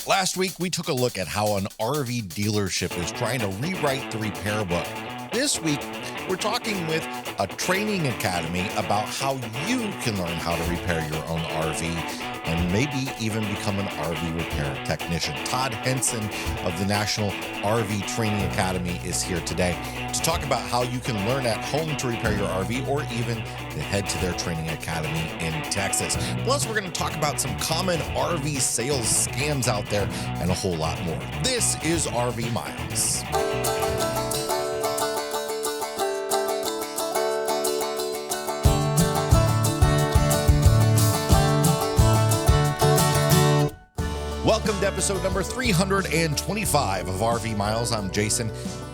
Last week, we took a look at how an RV dealership is trying to rewrite the repair book. This week, we're talking with a training academy about how you can learn how to repair your own RV and maybe even become an RV repair technician. Todd Henson of the National RV Training Academy is here today to talk about how you can learn at home to repair your RV or even to head to their training academy in Texas. Plus, we're going to talk about some common RV sales scams out there and a whole lot more. This is RV Miles. Welcome to episode number 325 of RV Miles. I'm Jason,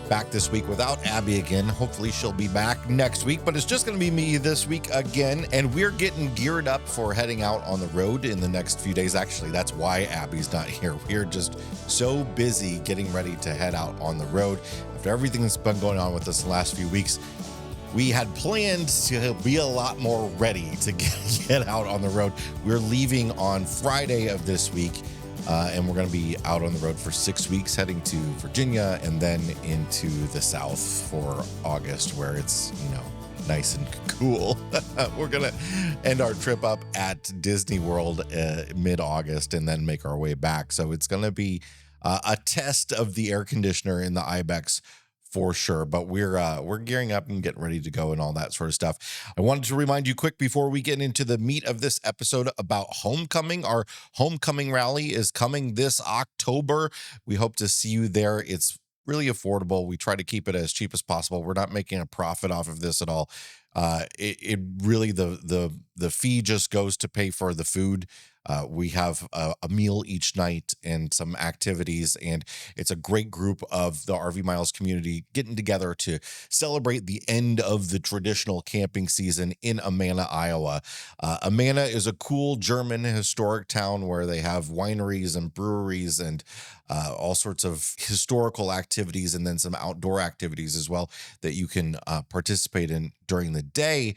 back this week without Abby again. Hopefully she'll be back next week, but it's just going to be me this week again, and we're getting geared up for heading out on the road in the next few days. Actually, that's why Abby's not here. We're just so busy getting ready to head out on the road. After everything that's been going on with us the last few weeks, we had planned to be a lot more ready to get out on the road. We're leaving on Friday of this week. And we're going to be out on the road for 6 weeks, heading to Virginia and then into the South for August, where it's, nice and cool. We're going to end our trip up at Disney World mid-August and then make our way back. So it's going to be a test of the air conditioner in the Ibex for sure, but we're gearing up and getting ready to go and all that sort of stuff. I wanted to remind you quick before we get into the meat of this episode about homecoming. Our homecoming rally is coming this October. We hope to see you there. It's really affordable. We try to keep it as cheap as possible. We're not making a profit off of this at all. It really, the fee just goes to pay for the food. We have a meal each night and some activities, and it's a great group of the RV Miles community getting together to celebrate the end of the traditional camping season in Amana, Iowa. Amana is a cool German historic town where they have wineries and breweries and all sorts of historical activities, and then some outdoor activities as well that you can participate in during the day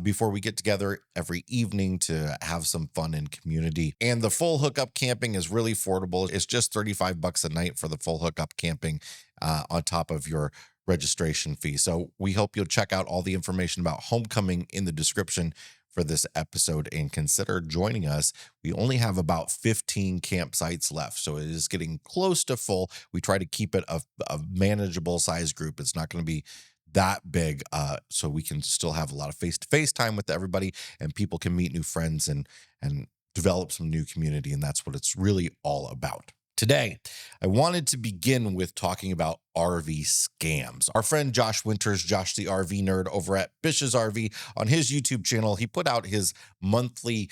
before we get together every evening to have some fun and community. And the full hookup camping is really affordable. It's just $35 a night for the full hookup camping on top of your registration fee. So we hope you'll check out all the information about homecoming in the description for this episode and consider joining us. We only have about 15 campsites left, so it is getting close to full. We try to keep it a manageable size group. It's not going to be that big, so we can still have a lot of face-to-face time with everybody, and people can meet new friends and develop some new community, and that's what it's really all about. Today, I wanted to begin with talking about RV scams. Our friend Josh Winters, Josh the RV nerd over at Bish's RV, on his YouTube channel, he put out his monthly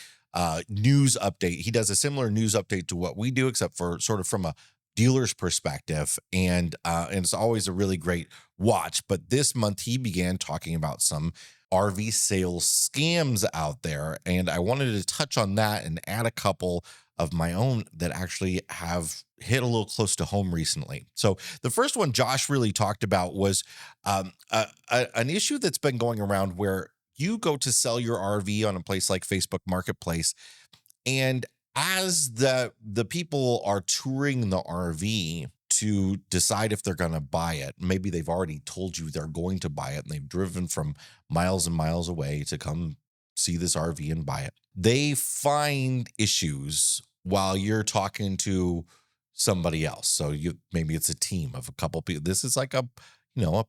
news update. He does a similar news update to what we do, except for sort of from a dealer's perspective, and it's always a really great watch. But this month, he began talking about some RV sales scams out there, and I wanted to touch on that and add a couple of my own that actually have hit a little close to home recently. So the first one Josh really talked about was an issue that's been going around where you go to sell your RV on a place like Facebook Marketplace, and as the people are touring the RV to decide if they're going to buy it, maybe they've already told you they're going to buy it and they've driven from miles and miles away to come see this RV and buy it. They find issues while you're talking to somebody else. So maybe it's a team of a couple people. This is like a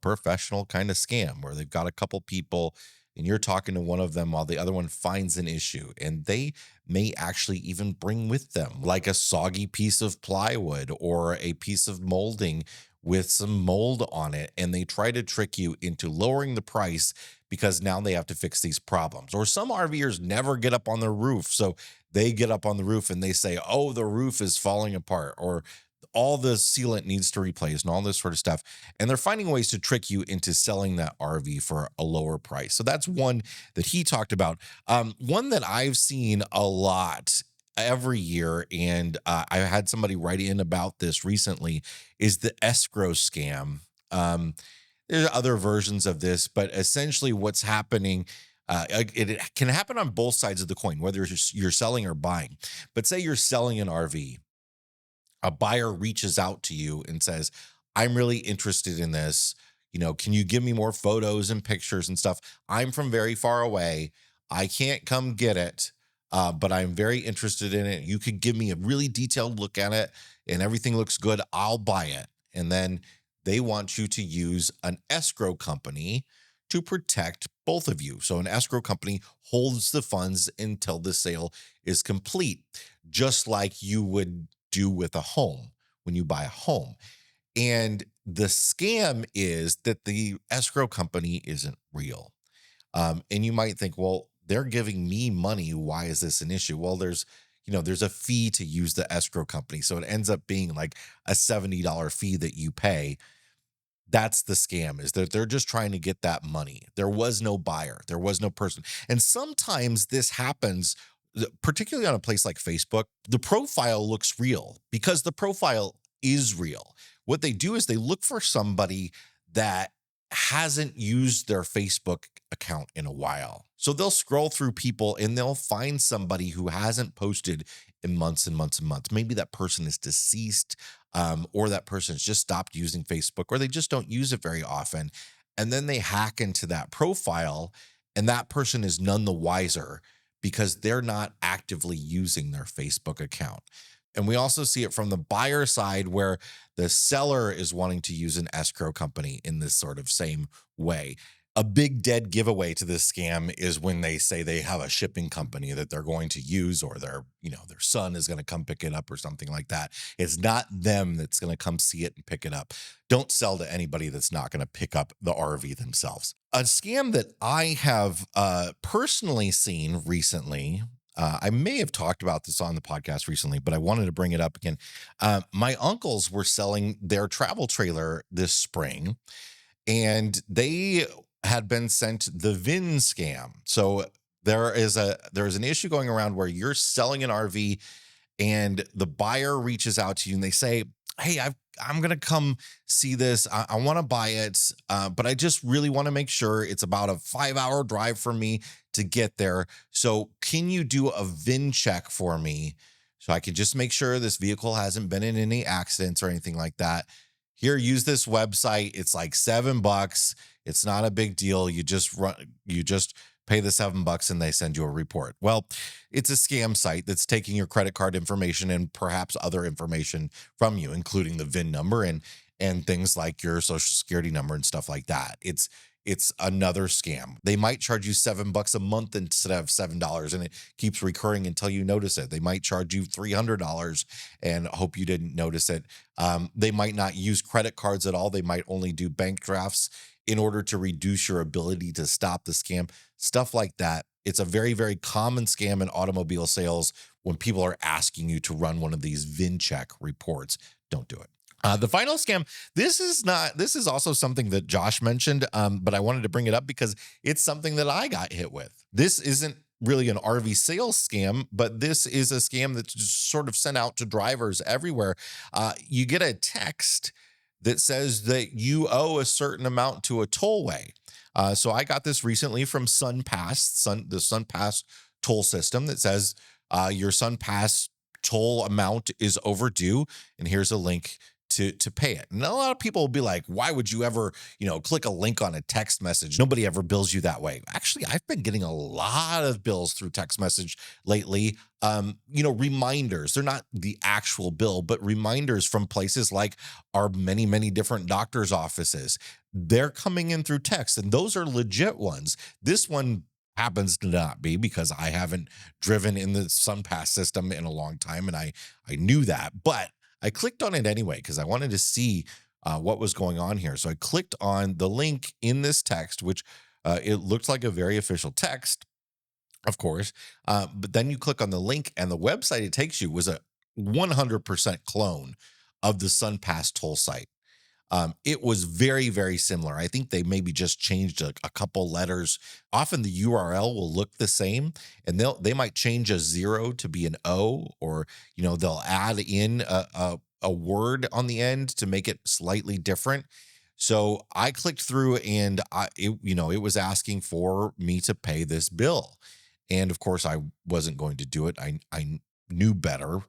professional kind of scam where they've got a couple people and you're talking to one of them while the other one finds an issue, and they may actually even bring with them like a soggy piece of plywood or a piece of molding with some mold on it, and they try to trick you into lowering the price because now they have to fix these problems. Or some RVers never get up on their roof, so they get up on the roof and they say, oh, the roof is falling apart, or all the sealant needs to replace and all this sort of stuff. And they're finding ways to trick you into selling that RV for a lower price. So that's one that he talked about. One that I've seen a lot every year, and I had somebody write in about this recently, is the escrow scam. There's other versions of this, but essentially what's happening, it can happen on both sides of the coin, whether you're selling or buying. But say you're selling an RV a buyer reaches out to you and says, I'm really interested in this. Can you give me more photos and pictures and stuff? I'm from very far away. I can't come get it, but I'm very interested in it. You could give me a really detailed look at it and everything looks good. I'll buy it. And then they want you to use an escrow company to protect both of you. So an escrow company holds the funds until the sale is complete, just like you would do with a home when you buy a home. And the scam is that the escrow company isn't real. And you might think, well, they're giving me money. Why is this an issue? Well, there's a fee to use the escrow company. So it ends up being like a $70 fee that you pay. That's the scam, is that they're just trying to get that money. There was no buyer. There was no person. And sometimes this happens, particularly on a place like Facebook. The profile looks real because the profile is real. What they do is they look for somebody that hasn't used their Facebook account in a while. So they'll scroll through people and they'll find somebody who hasn't posted in months and months and months. Maybe that person is deceased, or that person has just stopped using Facebook, or they just don't use it very often. And then they hack into that profile, and that person is none the wiser because they're not actively using their Facebook account. And we also see it from the buyer side, where the seller is wanting to use an escrow company in this sort of same way. A big dead giveaway to this scam is when they say they have a shipping company that they're going to use, or their son is going to come pick it up or something like that. It's not them that's going to come see it and pick it up. Don't sell to anybody that's not going to pick up the RV themselves. A scam that I have personally seen recently, I may have talked about this on the podcast recently, but I wanted to bring it up again. My uncles were selling their travel trailer this spring, and they had been sent the VIN scam. So there is an issue going around where you're selling an RV and the buyer reaches out to you and they say, hey, I'm going to come see this. I want to buy it, but I just really want to make sure. It's about a 5-hour drive for me to get there. So can you do a VIN check for me so I can just make sure this vehicle hasn't been in any accidents or anything like that? Here, use this website. It's like $7. It's not a big deal. You just pay the $7 and they send you a report. Well, it's a scam site that's taking your credit card information and perhaps other information from you, including the VIN number and things like your social security number and stuff like that. It's another scam. They might charge you $7 a month instead of $7, and it keeps recurring until you notice it. They might charge you $300 and hope you didn't notice it. They might not use credit cards at all. They might only do bank drafts in order to reduce your ability to stop the scam, stuff like that. It's a very, very common scam in automobile sales when people are asking you to run one of these VIN check reports. Don't do it. The final scam, this is also something that Josh mentioned, but I wanted to bring it up because it's something that I got hit with. This isn't really an RV sales scam, but this is a scam that's just sort of sent out to drivers everywhere. You get a text that says that you owe a certain amount to a tollway. So I got this recently from SunPass, the SunPass toll system that says your SunPass toll amount is overdue, and here's a link to pay it. And a lot of people will be like, why would you ever, click a link on a text message? Nobody ever bills you that way. Actually, I've been getting a lot of bills through text message lately. Reminders. They're not the actual bill, but reminders from places like our many, many different doctors' offices. They're coming in through text, and those are legit ones. This one happens to not be, because I haven't driven in the SunPass system in a long time, and I knew that, but I clicked on it anyway because I wanted to see what was going on here. So I clicked on the link in this text, which it looked like a very official text, of course. But then you click on the link, and the website it takes you was a 100% clone of the SunPass toll site. It was very, very similar. I think they maybe just changed a couple letters. Often the URL will look the same, and they might change a 0 to be an O, or they'll add in a word on the end to make it slightly different. So I clicked through, and it was asking for me to pay this bill, and of course I wasn't going to do it. I knew better.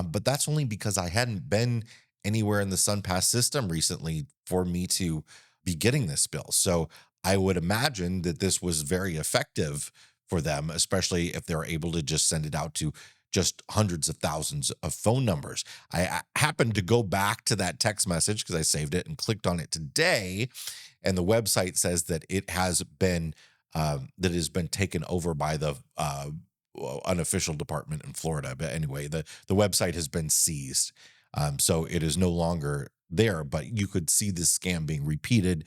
But that's only because I hadn't been anywhere in the SunPass system recently for me to be getting this bill. So I would imagine that this was very effective for them, especially if they're able to just send it out to just hundreds of thousands of phone numbers. I happened to go back to that text message because I saved it and clicked on it today, and the website says that it has been taken over by the unofficial department in Florida. But anyway, the website has been seized, so it is no longer there. But you could see this scam being repeated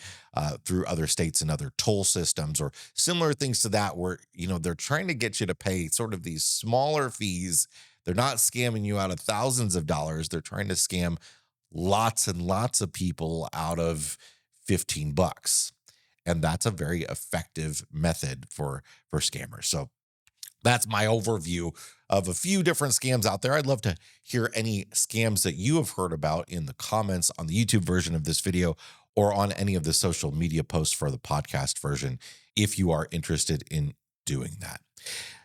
through other states and other toll systems or similar things to that, where they're trying to get you to pay sort of these smaller fees. They're not scamming you out of thousands of dollars. They're trying to scam lots and lots of people out of $15, and that's a very effective method for scammers. So that's my overview of a few different scams out there. I'd love to hear any scams that you have heard about in the comments on the YouTube version of this video or on any of the social media posts for the podcast version, if you are interested in doing that.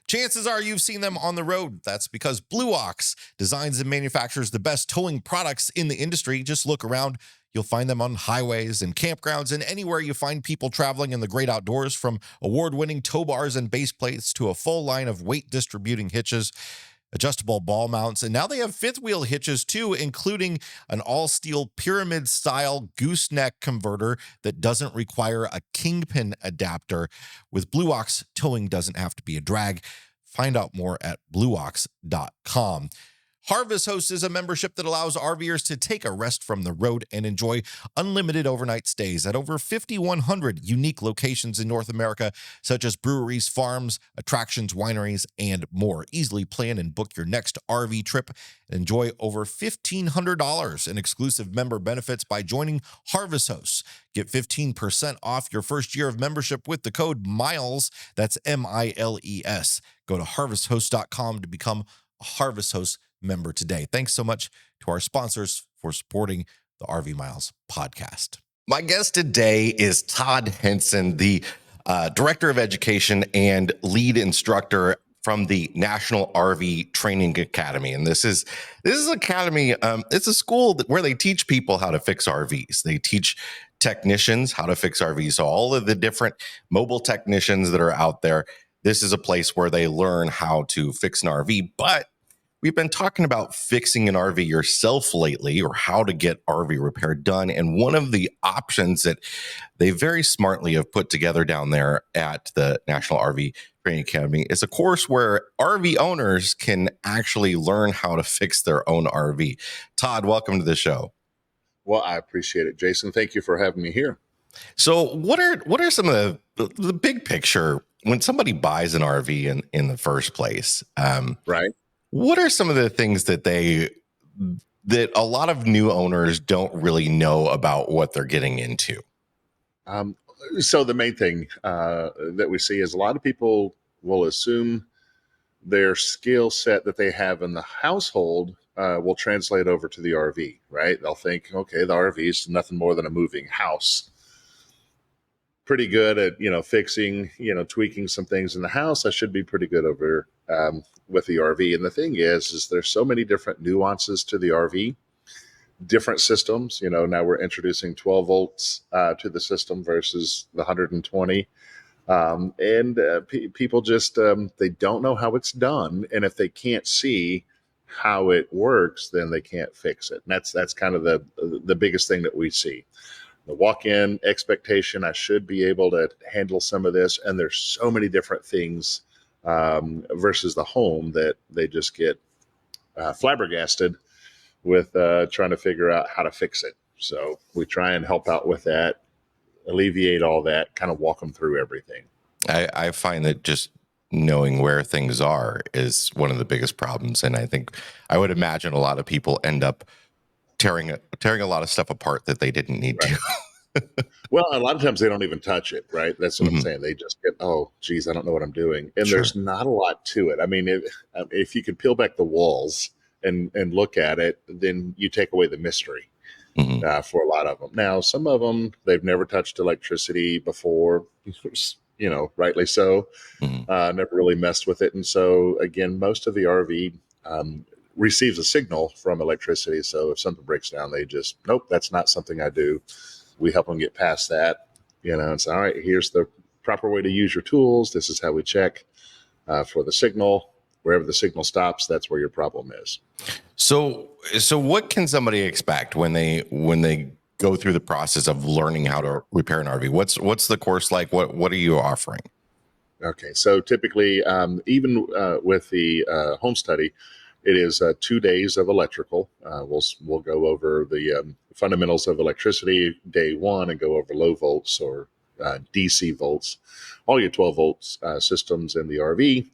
Chances are you've seen them on the road. That's because Blue Ox designs and manufactures the best towing products in the industry. Just look around. You'll find them on highways and campgrounds and anywhere you find people traveling in the great outdoors, from award-winning tow bars and base plates to a full line of weight-distributing hitches, adjustable ball mounts, and now they have fifth wheel hitches too, including an all-steel pyramid-style gooseneck converter that doesn't require a kingpin adapter. With Blue Ox, towing doesn't have to be a drag. Find out more at blueox.com. Harvest Host is a membership that allows RVers to take a rest from the road and enjoy unlimited overnight stays at over 5,100 unique locations in North America, such as breweries, farms, attractions, wineries, and more. Easily plan and book your next RV trip and enjoy over $1,500 in exclusive member benefits by joining Harvest Host. Get 15% off your first year of membership with the code MILES. That's MILES. Go to harvesthost.com to become a Harvest Host member today. Thanks so much to our sponsors for supporting the RV Miles podcast. My guest today is Todd Henson, the Director of Education and lead instructor from the National RV Training Academy. And this is academy. It's a school where they teach people how to fix RVs. They teach technicians how to fix RVs. So all of the different mobile technicians that are out there, this is a place where they learn how to fix an RV. But we've been talking about fixing an RV yourself lately, or how to get RV repair done. And one of the options that they very smartly have put together down there at the National RV Training Academy is a course where RV owners can actually learn how to fix their own RV. Todd, welcome to the show. Well, I appreciate it, Jason. Thank you for having me here. So what are some of the big picture when somebody buys an RV in the first place? Right. What are some of the things that a lot of new owners don't really know about what they're getting into? So the main thing that we see is a lot of people will assume their skill set that they have in the household will translate over to the RV, right? They'll think, okay, the RV is nothing more than a moving house. Pretty good at, fixing, tweaking some things in the house. I should be pretty good over with the RV. And the thing is there's so many different nuances to the RV, different systems. Now we're introducing 12 volts to the system versus the 120. People just, they don't know how it's done. And if they can't see how it works, then they can't fix it. And that's kind of the biggest thing that we see. The walk-in expectation, I should be able to handle some of this. And there's so many different things versus the home that they just get flabbergasted with trying to figure out how to fix it. So we try and help out with that, alleviate all that, kind of walk them through everything. I find that just knowing where things are is one of the biggest problems. And I would imagine a lot of people end up tearing a lot of stuff apart that they didn't need to. Well, a lot of times they don't even touch it, right? That's what I'm saying. They just get, oh, geez, I don't know what I'm doing. And there's not a lot to it. I mean, if you could peel back the walls and look at it, then you take away the mystery for a lot of them. Now, some of them, they've never touched electricity before, rightly so. Never really messed with it. And so, again, most of the RV receives a signal from electricity. So if something breaks down, they just, nope, that's not something I do. We help them get past that, and say, all right, here's the proper way to use your tools. This is how we check for the signal. Wherever the signal stops, that's where your problem is. So what can somebody expect when they go through the process of learning how to repair an RV? What's the course like? What are you offering? Okay, so typically, even with the home study, it is 2 days of electrical. We'll go over the fundamentals of electricity day one and go over low volts or DC volts, all your 12 volts systems in the RV.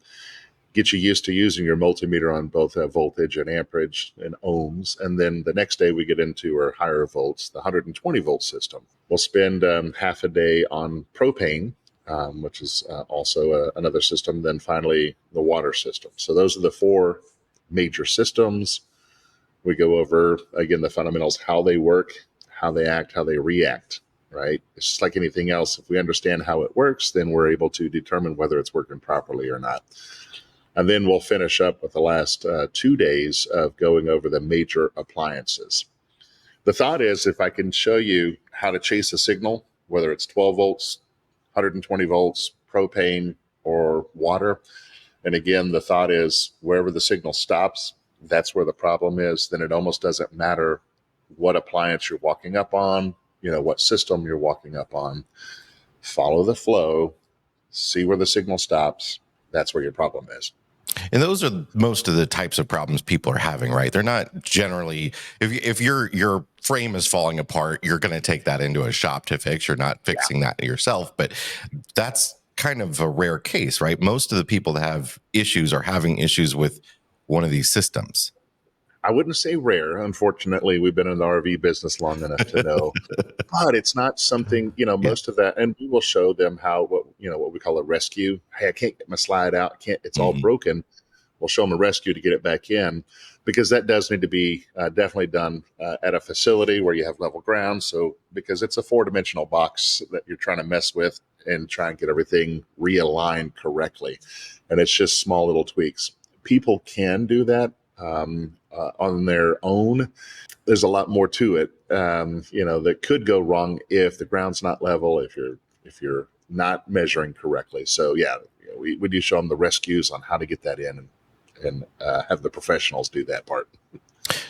Get you used to using your multimeter on both voltage and amperage and ohms. And then the next day we get into our higher volts, the 120 volt system. We'll spend half a day on propane, which is also another system. Then finally the water system. So those are the 4 major systems. We go over, again, the fundamentals, how they work, how they act, how they react, right? It's just like anything else. If we understand how it works, then we're able to determine whether it's working properly or not. And then we'll finish up with the last 2 days of going over the major appliances. The thought is, if I can show you how to chase a signal, whether it's 12 volts, 120 volts, propane, or water, and again, the thought is wherever the signal stops, that's where the problem is, then it almost doesn't matter what appliance you're walking up on, what system you're walking up on. Follow the flow, see where the signal stops. That's where your problem is. And those are most of the types of problems people are having, right? They're not generally, if your frame is falling apart, you're going to take that into a shop to fix. You're not fixing that yourself, but that's kind of a rare case, right? Most of the people that have issues are having issues with one of these systems. I wouldn't say rare. Unfortunately, we've been in the RV business long enough to know, but it's not something, most of that. And we will show them what we call a rescue. Hey, I can't get my slide out. It's all broken. We'll show them a rescue to get it back in, because that does need to be definitely done at a facility where you have level ground. So, because it's a 4-dimensional box that you're trying to mess with and try and get everything realigned correctly. And it's just small little tweaks. People can do that on their own. There's a lot more to it, that could go wrong if the ground's not level, if you're not measuring correctly. So we do show them the rescues on how to get that in and have the professionals do that part.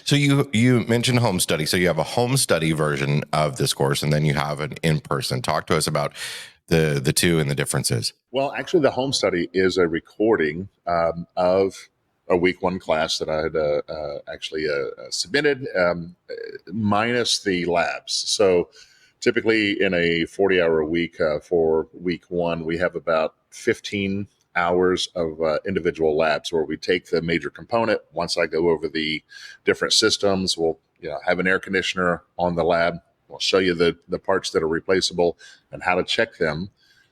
So you mentioned home study. So you have a home study version of this course, and then you have an in-person. Talk to us about the two and the differences. Well, actually, the home study is a recording of a week 1 class that I had actually submitted, minus the labs. So typically in a 40-hour week for week 1, we have about 15 hours of individual labs where we take the major component. Once I go over the different systems, we'll have an air conditioner on the lab. We'll show you the parts that are replaceable and how to check them,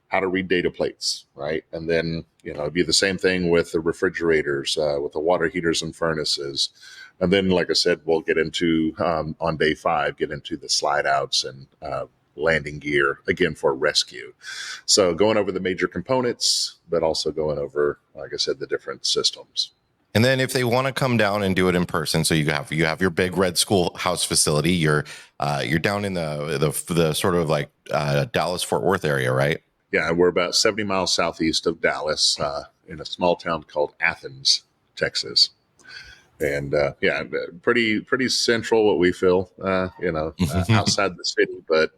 how to read data plates, right? And then, it'd be the same thing with the refrigerators, with the water heaters and furnaces. And then, like I said, we'll get into, on day 5, get into the slide outs and landing gear, again, for rescue. So going over the major components, but also going over, like I said, the different systems. And then if they want to come down and do it in person, so you have your big red schoolhouse facility, you're down in the sort of like Dallas Fort Worth area, right? Yeah, we're about 70 miles southeast of Dallas, in a small town called Athens, Texas. And pretty central, what we feel, outside the city, but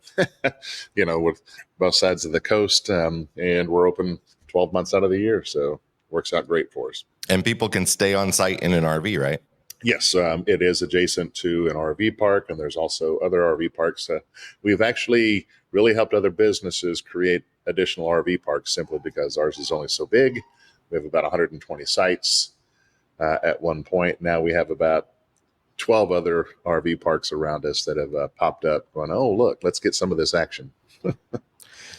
with both sides of the coast, and we're open 12 months out of the year, so works out great for us. And people can stay on site in an RV, right? Yes, it is adjacent to an RV park, and there's also other RV parks. We've actually really helped other businesses create additional RV parks simply because ours is only so big. We have about 120 sites at one point. Now we have about 12 other RV parks around us that have popped up going, oh, look, let's get some of this action.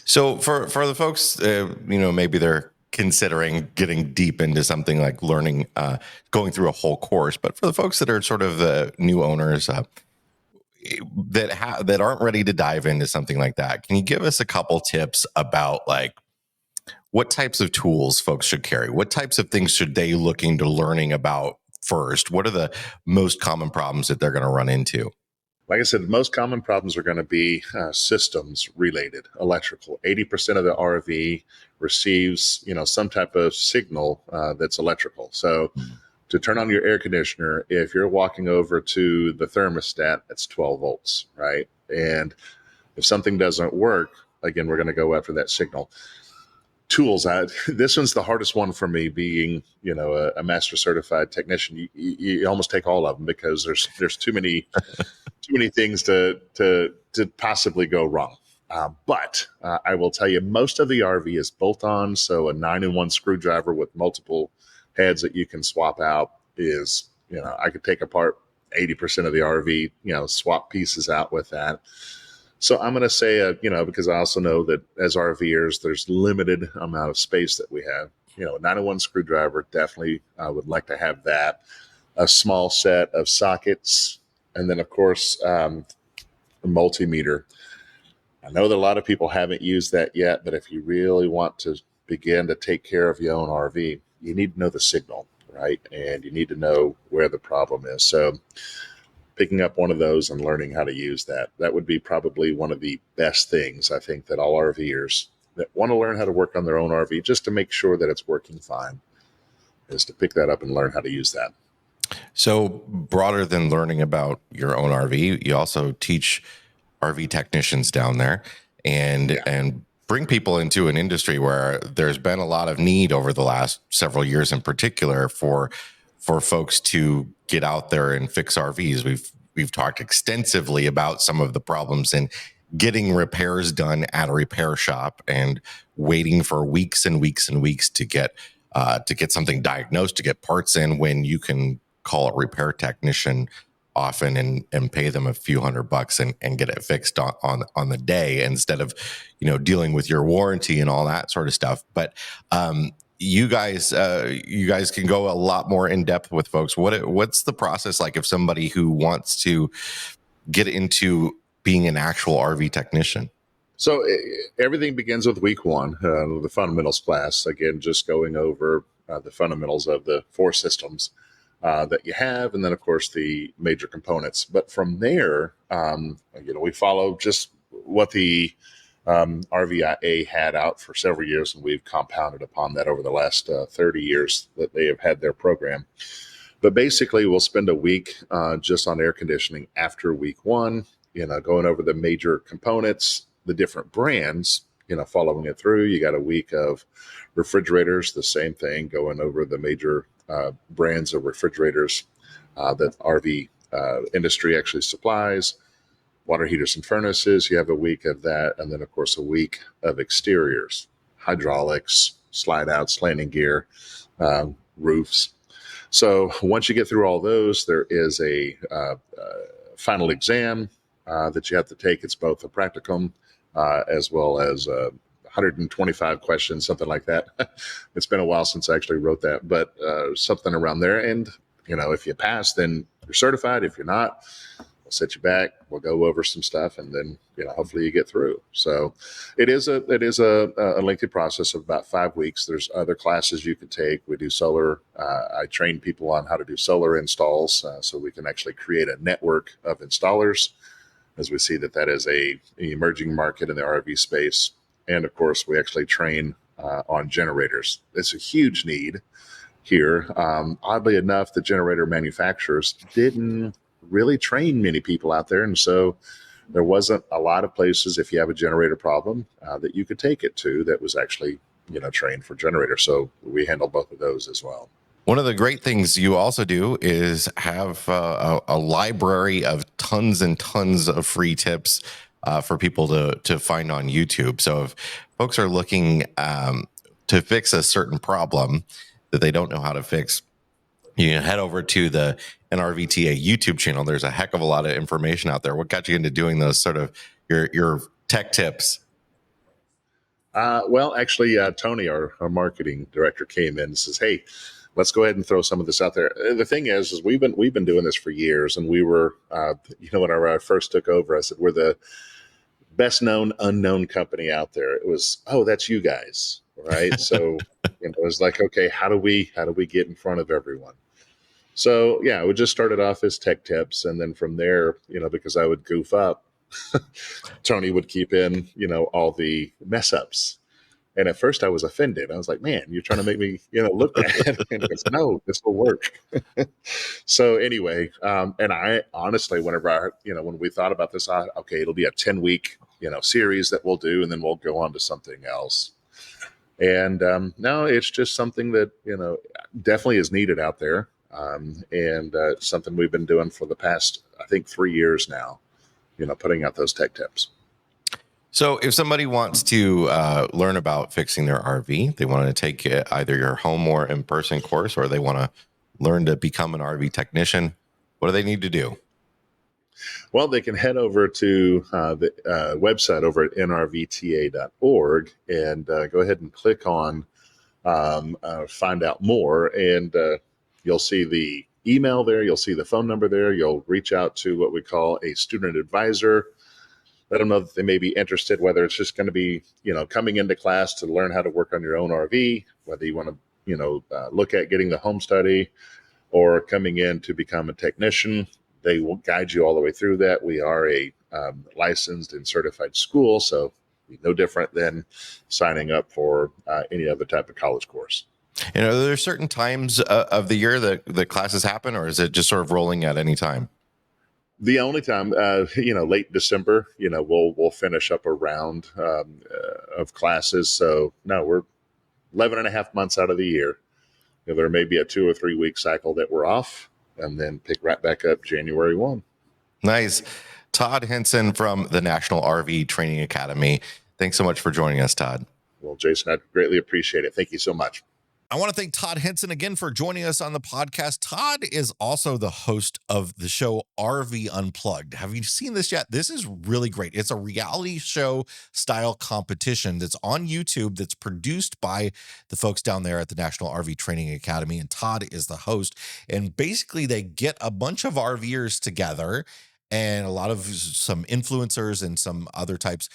So for the folks, maybe they're considering getting deep into something like learning, going through a whole course. But for the folks that are sort of the new owners that aren't ready to dive into something like that, can you give us a couple tips about like what types of tools folks should carry? What types of things should they look into learning about first, what are the most common problems that they're going to run into? Like I said, the most common problems are going to be systems related, electrical. 80% of the RV receives, some type of signal that's electrical. So to turn on your air conditioner, if you're walking over to the thermostat, that's 12 volts, right? And if something doesn't work, again, we're going to go after that signal. Tools. This one's the hardest one for me, being a master certified technician. You almost take all of them because there's too many things to possibly go wrong. But I will tell you, most of the RV is bolt on, so a 9-in-1 screwdriver with multiple heads that you can swap out is, I could take apart 80% of the RV, swap pieces out with that. So I'm going to say, because I also know that as RVers, there's limited amount of space that we have. A 9-in-1 screwdriver, definitely I would like to have that. A small set of sockets, and then, of course, a multimeter. I know that a lot of people haven't used that yet, but if you really want to begin to take care of your own RV, you need to know the signal, right? And you need to know where the problem is. So picking up one of those and learning how to use that would be probably one of the best things, I think, that all RVers that want to learn how to work on their own RV, just to make sure that it's working fine, is to pick that up and learn how to use that. So broader than learning about your own RV, you also teach RV technicians down there and bring people into an industry where there's been a lot of need over the last several years in particular for folks to get out there and fix RVs. We've talked extensively about some of the problems in getting repairs done at a repair shop and waiting for weeks and weeks and weeks to get something diagnosed, to get parts in, when you can call a repair technician often and pay them a few $100 and get it fixed on the day, instead of dealing with your warranty and all that sort of stuff. But you guys can go a lot more in depth with folks. What's the process like if somebody who wants to get into being an actual RV technician? So everything begins with week one, the fundamentals class. Again, just going over the fundamentals of the 4 systems that you have, and then of course the major components. But from there, we follow just what the RVIA had out for several years, and we've compounded upon that over the last 30 years that they have had their program. But basically, we'll spend a week just on air conditioning after week one, going over the major components, the different brands, following it through. You got a week of refrigerators, the same thing, going over the major brands of refrigerators that RV industry actually supplies. Water heaters and furnaces, you have a week of that. And then, of course, a week of exteriors, hydraulics, slide outs, landing gear, roofs. So once you get through all those, there is a final exam that you have to take. It's both a practicum as well as 125 questions, something like that. It's been a while since I actually wrote that, but something around there. And, if you pass, then you're certified. If you're not, we'll set you back. We'll go over some stuff, and then, hopefully you get through. So it is a lengthy process of about 5 weeks. There's other classes you could take. We do solar. I train people on how to do solar installs, so we can actually create a network of installers, as we see that is a emerging market in the RV space. And of course, we actually train on generators. It's a huge need here. Oddly enough, the generator manufacturers didn't really train many people out there. And so there wasn't a lot of places, if you have a generator problem, that you could take it to that was actually, trained for generators. So we handle both of those as well. One of the great things you also do is have a library of tons and tons of free tips for people to find on YouTube. So if folks are looking to fix a certain problem that they don't know how to fix, you can head over to the NRVTA YouTube channel. There's a heck of a lot of information out there. What got you into doing those sort of your tech tips? Well, actually, Tony, our marketing director, came in and says, "Hey, let's go ahead and throw some of this out there." The thing is we've been doing this for years, and we were, when I first took over, I said, we're the best known unknown company out there. It was, oh, that's you guys, right? So it was like, okay, how do we get in front of everyone? So yeah, we just started off as tech tips, and then from there, because I would goof up, Tony would keep in, all the mess ups. And at first I was offended. I was like, man, you're trying to make me, look bad. And he goes, no, this will work. So anyway, and I honestly, when we thought about this, okay, it'll be a 10-week, series that we'll do, and then we'll go on to something else. And no, it's just something that, definitely is needed out there. And something we've been doing for the past, I think, 3 years now, putting out those tech tips. So if somebody wants to learn about fixing their RV, they want to take either your home or in-person course, or they want to learn to become an RV technician, what do they need to do? Well, they can head over to the website over at nrvta.org and go ahead and click on find out more. And you'll see the email there. You'll see the phone number there. You'll reach out to what we call a student advisor. Let them know that they may be interested, whether it's just going to be, coming into class to learn how to work on your own RV, whether you want to, look at getting the home study, or coming in to become a technician. They will guide you all the way through that. We are a licensed and certified school, so no different than signing up for any other type of college course. And are there certain times of the year that the classes happen, or is it just sort of rolling at any time? The only time, late December, we'll finish up a round of classes. So no, we're 11 and a half months out of the year. There may be a 2 or 3 week cycle that we're off, and then pick right back up January 1. Nice. Todd Henson from the National RV Training Academy. Thanks so much for joining us, Todd. Well, Jason, I greatly appreciate it. Thank you so much. I want to thank Todd Henson again for joining us on the podcast. Todd is also the host of the show RV Unplugged. Have you seen this yet? This is really great. It's a reality show style competition that's on YouTube that's produced by the folks down there at the National RV Training Academy, and Todd is the host. And basically, they get a bunch of RVers together and a lot of some influencers and some other types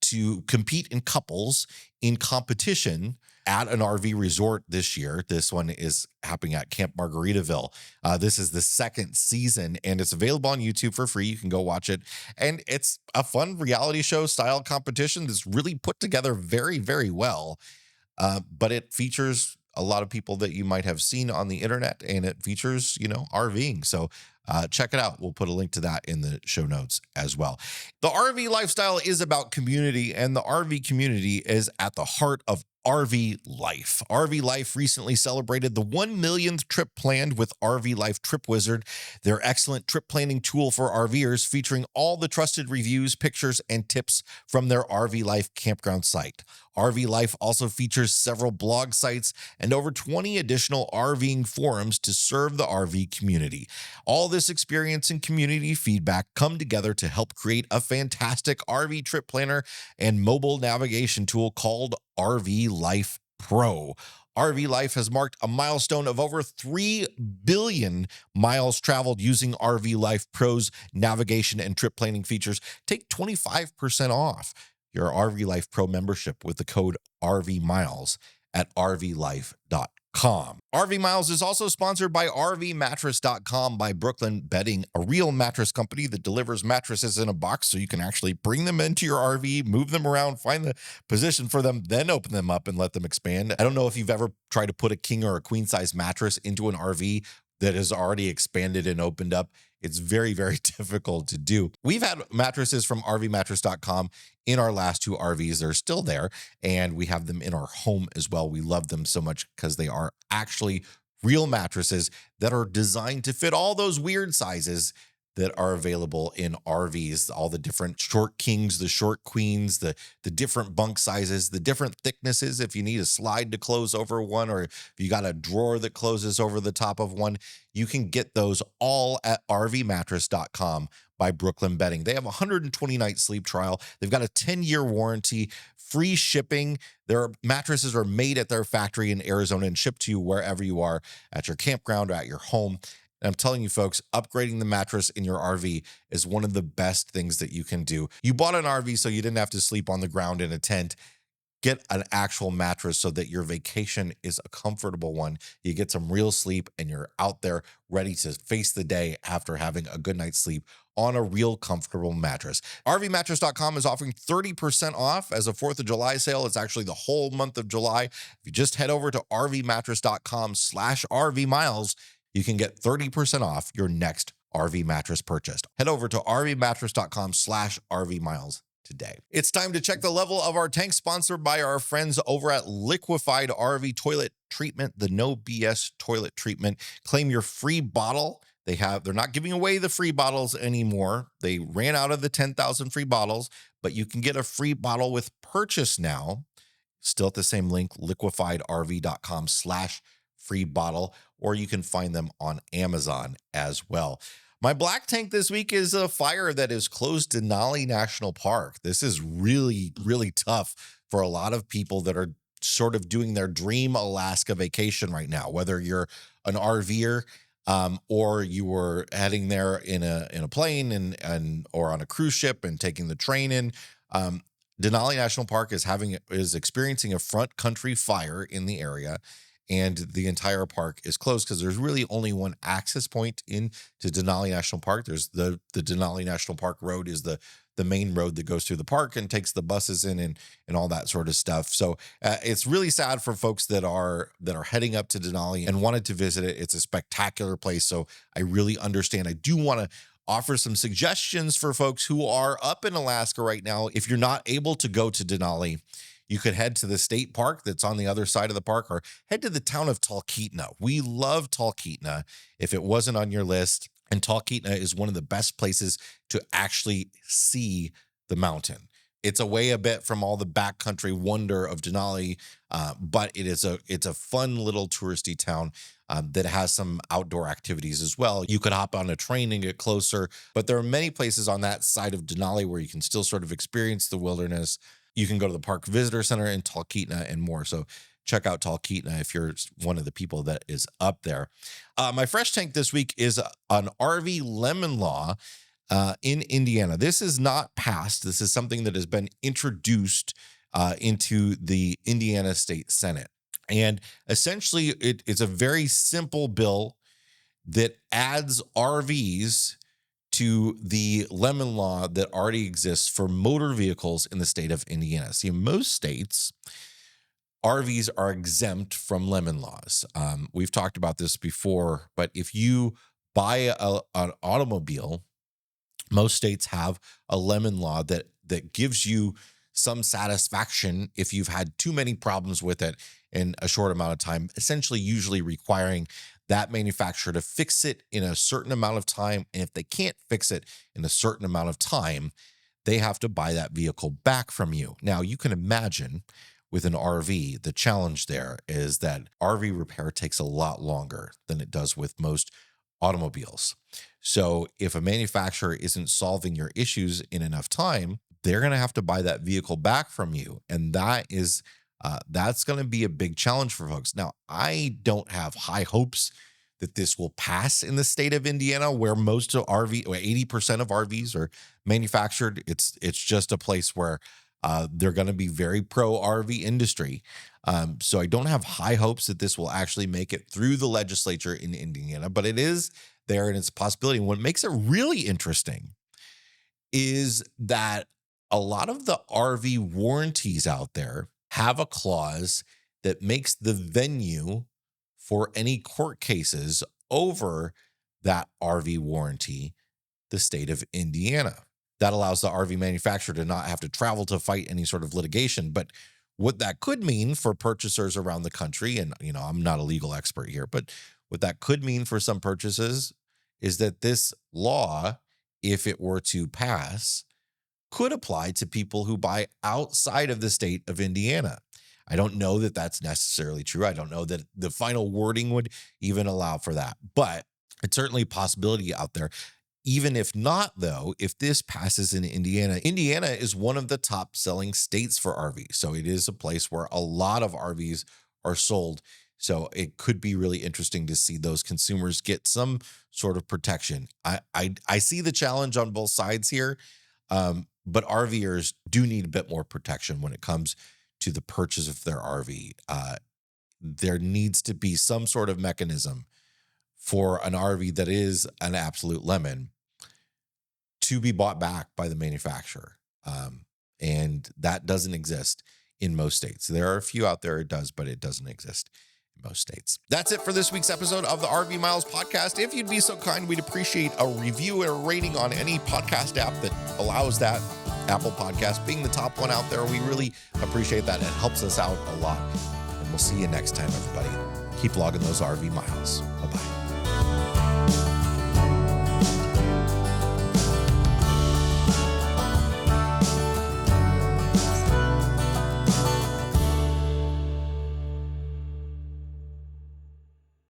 to compete in couples in competition at an RV resort this year. This one is happening at Camp Margaritaville. This is the second season, and it's available on YouTube for free. You can go watch it. And it's a fun reality show style competition that's really put together very, very well. But it features a lot of people that you might have seen on the internet, and it features, RVing. So check it out. We'll put a link to that in the show notes as well. The RV lifestyle is about community, and the RV community is at the heart of RV Life. RV Life recently celebrated the 1 millionth trip planned with RV Life Trip Wizard, their excellent trip planning tool for RVers, featuring all the trusted reviews, pictures, and tips from their RV Life campground site. RV Life also features several blog sites and over 20 additional RVing forums to serve the RV community. All this experience and community feedback come together to help create a fantastic RV trip planner and mobile navigation tool called RV Life Pro. RV Life has marked a milestone of over 3 billion miles traveled using RV Life Pro's navigation and trip planning features. Take 25% off your RV Life Pro membership with the code RVMiles at rvlife.com. RV Miles is also sponsored by RVMattress.com by Brooklyn Bedding, a real mattress company that delivers mattresses in a box so you can actually bring them into your RV, move them around, find the position for them, then open them up and let them expand. I don't know if you've ever tried to put a king or a queen size mattress into an RV that has already expanded and opened up. It's very, very difficult to do. We've had mattresses from RVMattress.com in our last 2 RVs. They're still there, and we have them in our home as well. We love them so much because they are actually real mattresses that are designed to fit all those weird sizes that are available in RVs, all the different short kings, the short queens, the different bunk sizes, the different thicknesses. If you need a slide to close over one, or if you got a drawer that closes over the top of one, you can get those all at rvmattress.com by Brooklyn Bedding. They have a 120-night sleep trial. They've got a 10-year warranty, free shipping. Their mattresses are made at their factory in Arizona and shipped to you wherever you are, at your campground or at your home. And I'm telling you, folks, upgrading the mattress in your RV is one of the best things that you can do. You bought an RV so you didn't have to sleep on the ground in a tent. get an actual mattress so that your vacation is a comfortable one. You get some real sleep and you're out there ready to face the day after having a good night's sleep on a real comfortable mattress. RVmattress.com is offering 30% off as a 4th of July sale. It's actually the whole month of July. If you just head over to RVmattress.com/RVmiles, you can get 30% off your next RV mattress purchased. Head over to RVmattress.com/RVmiles today. It's time to check the level of our tank, sponsored by our friends over at Liquefied RV Toilet Treatment, the no BS toilet treatment. Claim your free bottle. They're not giving away the free bottles anymore. They ran out of the 10,000 free bottles, but you can get a free bottle with purchase now. Still at the same link, liquefiedrv.com/free bottle, or you can find them on Amazon as well. My black tank this week is a fire that is closed Denali National Park. This is really, really tough for a lot of people that are sort of doing their dream Alaska vacation right now, whether you're an RVer, or you were heading there in a plane and or on a cruise ship and taking the train in. Denali National Park is experiencing a front country fire in the area, and the entire park is closed because there's really only one access point into Denali National Park. There's the Denali National Park Road is the main road that goes through the park and takes the buses in and all that sort of stuff. So it's really sad for folks that are heading up to Denali and wanted to visit it. It's a spectacular place. So I really understand. I do want to offer some suggestions for folks who are up in Alaska right now. If you're not able to go to Denali, you could head to the state park that's on the other side of the park, or head to the town of Talkeetna. We love Talkeetna if it wasn't on your list. And Talkeetna is one of the best places to actually see the mountain. It's away a bit from all the backcountry wonder of Denali, but it's a fun little touristy town that has some outdoor activities as well. You could hop on a train and get closer, but there are many places on that side of Denali where you can still sort of experience the wilderness. You can go to the Park Visitor Center in Talkeetna and more. So check out Talkeetna if you're one of the people that is up there. My fresh tank this week is an RV lemon law in Indiana. This is not passed. This is something that has been introduced into the Indiana State Senate. And essentially, it's a very simple bill that adds RVs to the lemon law that already exists for motor vehicles in the state of Indiana. See, in most states, RVs are exempt from lemon laws. We've talked about this before, but if you buy an automobile, most states have a lemon law that gives you some satisfaction if you've had too many problems with it in a short amount of time, essentially usually requiring that manufacturer to fix it in a certain amount of time. And if they can't fix it in a certain amount of time, they have to buy that vehicle back from you. Now, you can imagine with an RV, the challenge there is that RV repair takes a lot longer than it does with most automobiles. So if a manufacturer isn't solving your issues in enough time, they're going to have to buy that vehicle back from you. And that's going to be a big challenge for folks. Now, I don't have high hopes that this will pass in the state of Indiana, where most of 80% of RVs are manufactured. It's just a place where they're going to be very pro RV industry. So I don't have high hopes that this will actually make it through the legislature in Indiana, but it is there and it's a possibility. And what makes it really interesting is that a lot of the RV warranties out there have a clause that makes the venue for any court cases over that RV warranty the state of Indiana. That allows the RV manufacturer to not have to travel to fight any sort of litigation. But what that could mean for purchasers around the country, and I'm not a legal expert here, but what that could mean for some purchases is that this law, if it were to pass, could apply to people who buy outside of the state of Indiana. I don't know that that's necessarily true. I don't know that the final wording would even allow for that, but it's certainly a possibility out there. Even if not, though, if this passes in Indiana, Indiana is one of the top selling states for RVs. So it is a place where a lot of RVs are sold. So it could be really interesting to see those consumers get some sort of protection. I see the challenge on both sides here, but RVers do need a bit more protection when it comes to the purchase of their RV. There needs to be some sort of mechanism for an RV that is an absolute lemon to be bought back by the manufacturer. And that doesn't exist in most states. There are a few out there it does, but it doesn't exist in most states. That's it for this week's episode of the RV Miles podcast. If you'd be so kind, we'd appreciate a review or a rating on any podcast app that allows that. Apple Podcast being the top one out there. We really appreciate that. It helps us out a lot. And we'll see you next time, everybody. Keep logging those RV miles. Bye-bye.